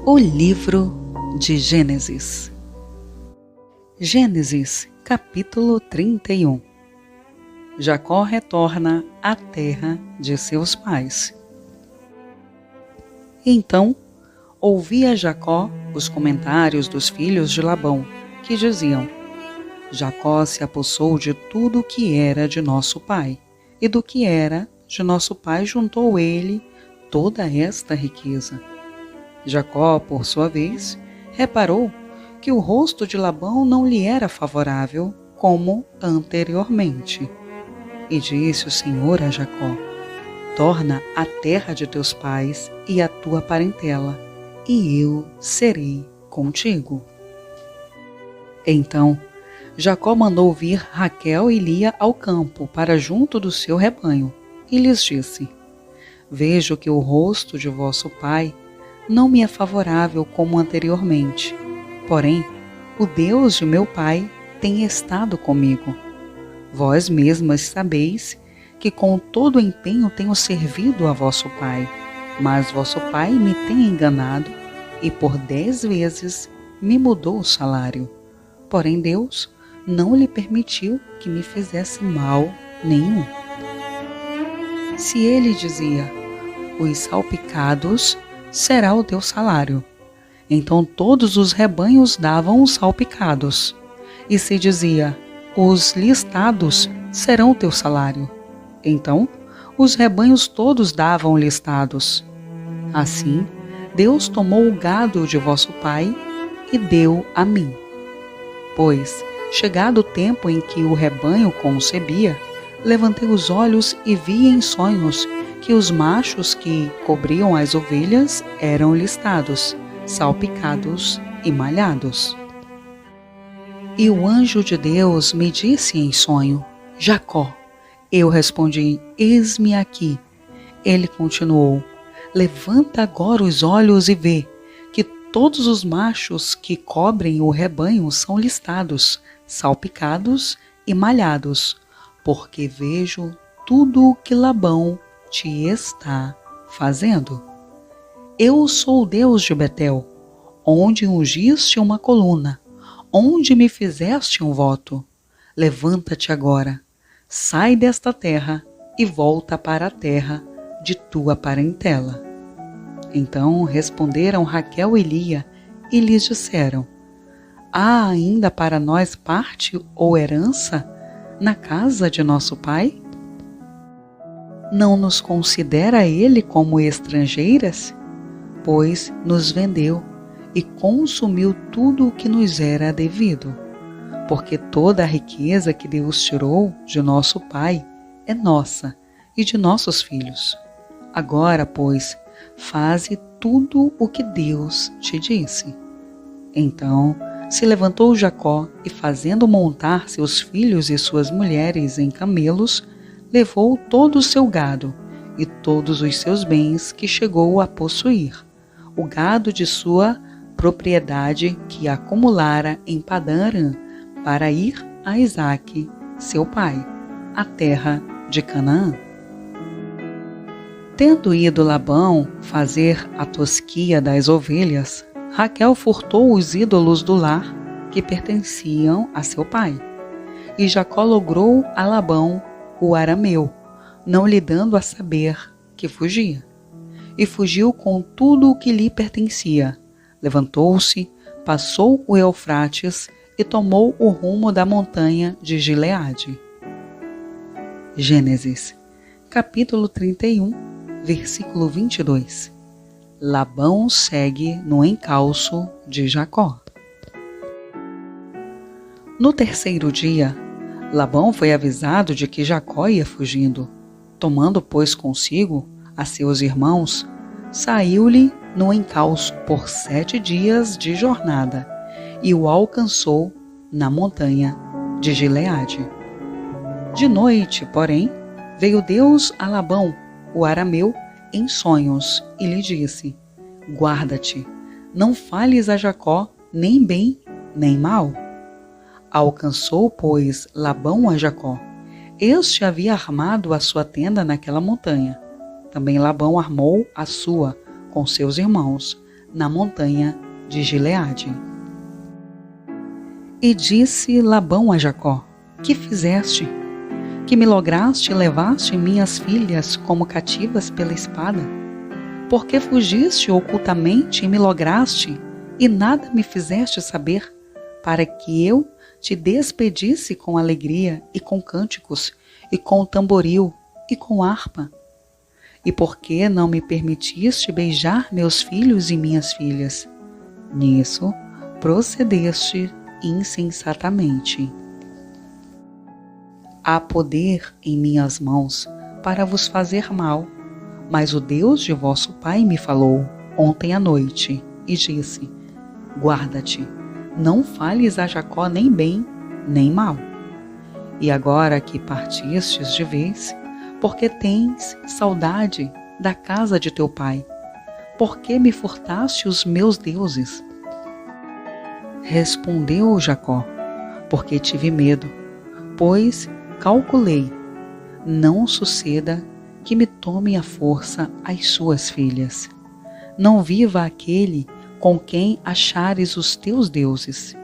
O livro de Gênesis. Gênesis, capítulo 31. Jacó retorna à terra de seus pais. Então, ouvia Jacó os comentários dos filhos de Labão, que diziam: Jacó se apossou de tudo o que era de nosso pai, e do que era de nosso pai juntou ele toda esta riqueza. Jacó, por sua vez, reparou que o rosto de Labão não lhe era favorável como anteriormente. E disse o Senhor a Jacó: torna à terra de teus pais e à tua parentela, e eu serei contigo. Então Jacó mandou vir Raquel e Lia ao campo para junto do seu rebanho, e lhes disse: vejo que o rosto de vosso pai não me é favorável como anteriormente, porém o Deus de meu pai tem estado comigo. Vós mesmas sabeis que com todo empenho tenho servido a vosso pai, mas vosso pai me tem enganado e por 10 vezes me mudou o salário. Porém Deus não lhe permitiu que me fizesse mal nenhum. Se ele dizia: os salpicados será o teu salário, então todos os rebanhos davam os salpicados. E se dizia: os listados serão o teu salário, então os rebanhos todos davam listados. Assim, Deus tomou o gado de vosso pai e deu a mim. Pois, chegado o tempo em que o rebanho concebia, levantei os olhos e vi em sonhos que os machos que cobriam as ovelhas eram listados, salpicados e malhados. E o anjo de Deus me disse em sonho: Jacó. Eu respondi: eis-me aqui. Ele continuou: levanta agora os olhos e vê que todos os machos que cobrem o rebanho são listados, salpicados e malhados, porque vejo tudo o que Labão te está fazendo. Eu sou o Deus de Betel, onde ungiste uma coluna, onde me fizeste um voto. Levanta-te agora, sai desta terra e volta para a terra de tua parentela. Então responderam Raquel e Lia e lhes disseram: há ainda para nós parte ou herança na casa de nosso pai? Não nos considera ele como estrangeiras? Pois nos vendeu e consumiu tudo o que nos era devido. Porque toda a riqueza que Deus tirou de nosso pai é nossa e de nossos filhos. Agora, pois, faze tudo o que Deus te disse. Então se levantou Jacó e, fazendo montar seus filhos e suas mulheres em camelos, levou todo o seu gado e todos os seus bens que chegou a possuir, o gado de sua propriedade que acumulara em Padã-Arã, para ir a Isaque, seu pai, à terra de Canaã. Tendo ido Labão fazer a tosquia das ovelhas, Raquel furtou os ídolos do lar que pertenciam a seu pai. E Jacó logrou a Labão, o arameu, não lhe dando a saber que fugia. E fugiu com tudo o que lhe pertencia. Levantou-se, passou o Eufrates e tomou o rumo da montanha de Gileade. Gênesis, capítulo 31, versículo 22. Labão segue no encalço de Jacó. No terceiro dia, Labão foi avisado de que Jacó ia fugindo. Tomando, pois, consigo a seus irmãos, saiu-lhe no encalço por 7 dias de jornada e o alcançou na montanha de Gileade. De noite, porém, veio Deus a Labão, o arameu, em sonhos, e lhe disse: guarda-te, não fales a Jacó nem bem nem mal. Alcançou, pois, Labão a Jacó. Este havia armado a sua tenda naquela montanha. Também Labão armou a sua com seus irmãos, na montanha de Gileade. E disse Labão a Jacó: Que fizeste? Que me lograste e levaste minhas filhas como cativas pela espada? Por que fugiste ocultamente e me lograste, e nada me fizeste saber, para que eu te despedisse com alegria e com cânticos, e com tamboril e com harpa? E por que não me permitiste beijar meus filhos e minhas filhas? Nisso procedeste insensatamente. Há poder em minhas mãos para vos fazer mal, mas o Deus de vosso pai me falou ontem à noite e disse: Guarda-te, não fales a Jacó nem bem nem mal. E agora que partistes de vez, porque tens saudade da casa de teu pai, por que me furtaste os meus deuses? Respondeu Jacó: Porque tive medo, pois calculei, não suceda que me tome à força as suas filhas. Não viva aquele com quem achares os teus deuses.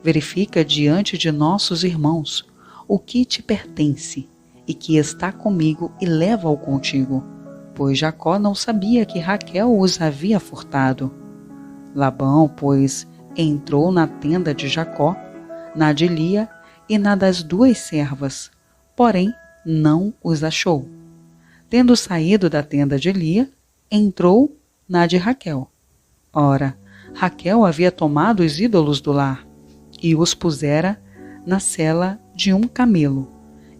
Verifica diante de nossos irmãos o que te pertence e que está comigo e leva-o contigo, pois Jacó não sabia que Raquel os havia furtado. Labão, pois, entrou na tenda de Jacó, na de Lia e na das duas servas, porém não os achou. Tendo saído da tenda de Lia, entrou na de Raquel. Ora, Raquel havia tomado os ídolos do lar e os pusera na sela de um camelo,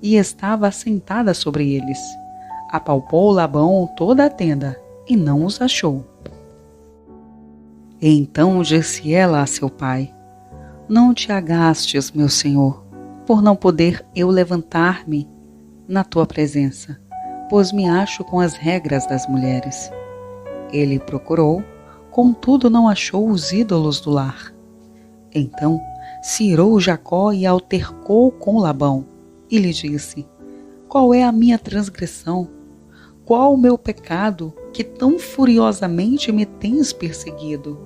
e estava assentada sobre eles. Apalpou Labão toda a tenda e não os achou. Então disse ela a seu pai: Não te agastes, meu senhor, por não poder eu levantar-me na tua presença, pois me acho com as regras das mulheres. Ele procurou, contudo não achou os ídolos do lar. Então se irou Jacó e altercou com Labão, e lhe disse: Qual é a minha transgressão? Qual o meu pecado que tão furiosamente me tens perseguido,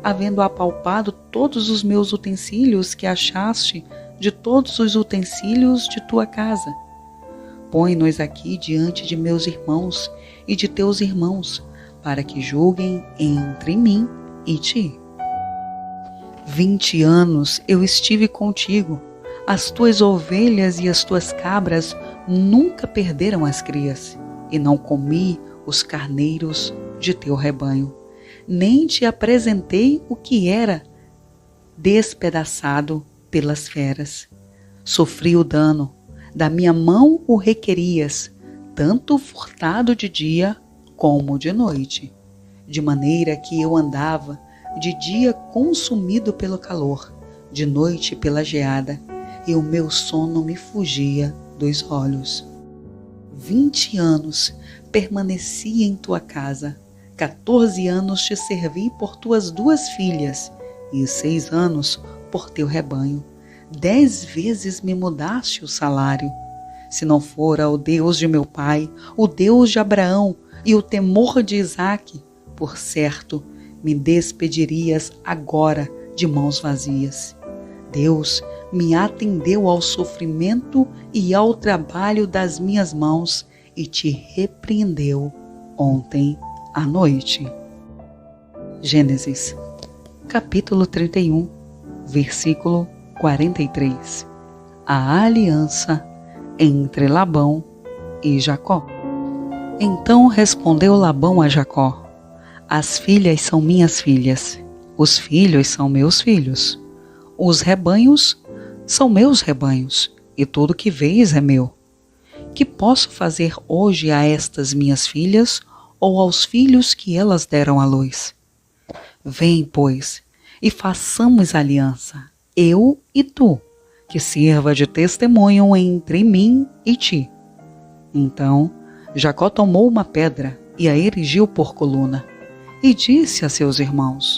havendo apalpado todos os meus utensílios que achaste de todos os utensílios de tua casa? Põe-nos aqui diante de meus irmãos e de teus irmãos, para que julguem entre mim e ti. 20 anos eu estive contigo, as tuas ovelhas e as tuas cabras nunca perderam as crias, e não comi os carneiros de teu rebanho, nem te apresentei o que era despedaçado pelas feras. Sofri o dano, da minha mão o requerias, tanto furtado de dia como de noite, de maneira que eu andava de dia consumido pelo calor, de noite pela geada, e o meu sono me fugia dos olhos. 20 anos permaneci em tua casa, 14 anos te servi por tuas 2 filhas, e 6 anos por teu rebanho. 10 vezes me mudaste o salário. Se não fora o Deus de meu pai, o Deus de Abraão e o temor de Isaque, por certo, me despedirias agora de mãos vazias. Deus me atendeu ao sofrimento e ao trabalho das minhas mãos e te repreendeu ontem à noite. Gênesis, capítulo 31, versículo 43. A aliança entre Labão e Jacó. Então respondeu Labão a Jacó: As filhas são minhas filhas, os filhos são meus filhos, os rebanhos são meus rebanhos, e tudo que vês é meu. Que posso fazer hoje a estas minhas filhas ou aos filhos que elas deram à luz? Vem, pois, e façamos aliança, eu e tu, que sirva de testemunho entre mim e ti. Então Jacó tomou uma pedra e a erigiu por coluna, e disse a seus irmãos: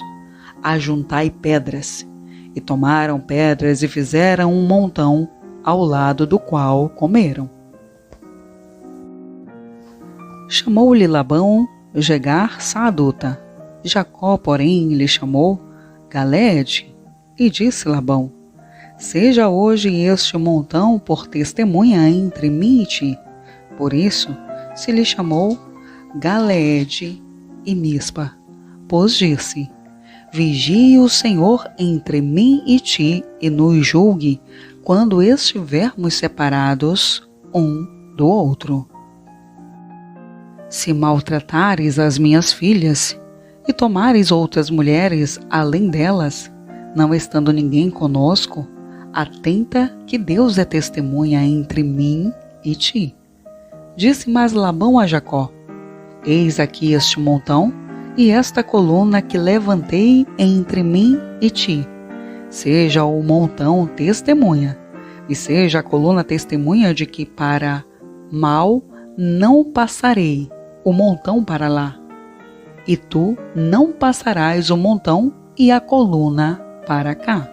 Ajuntai pedras. E tomaram pedras e fizeram um montão, ao lado do qual comeram. Chamou-lhe Labão Jegar Saaduta, Jacó, porém, lhe chamou Galeede, e disse Labão: seja hoje este montão por testemunha entre mim e ti. Por isso se lhe chamou Galeede e Mispa, pois disse: vigie o Senhor entre mim e ti, e nos julgue quando estivermos separados um do outro. Se maltratares as minhas filhas, e tomares outras mulheres além delas, não estando ninguém conosco, atenta que Deus é testemunha entre mim e ti. Disse mais Labão a Jacó: eis aqui este montão e esta coluna que levantei entre mim e ti. Seja o montão testemunha, e seja a coluna testemunha de que para mal não passarei o montão para lá, e tu não passarás o montão e a coluna para cá.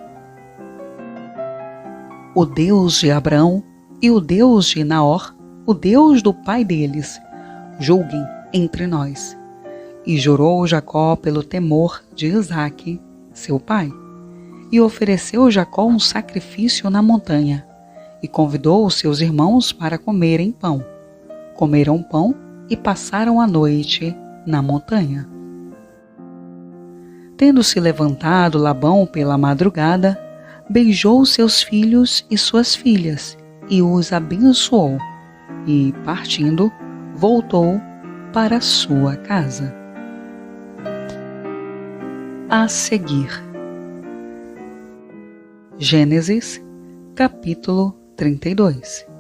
O Deus de Abrão e o Deus de Naor, o Deus do pai deles, julguem entre nós. E jurou Jacó pelo temor de Isaque, seu pai. E ofereceu Jacó um sacrifício na montanha, e convidou os seus irmãos para comerem pão. Comeram pão e passaram a noite na montanha. Tendo-se levantado Labão pela madrugada, beijou seus filhos e suas filhas, e os abençoou, e, partindo, voltou para sua casa. A seguir. Gênesis, capítulo 32.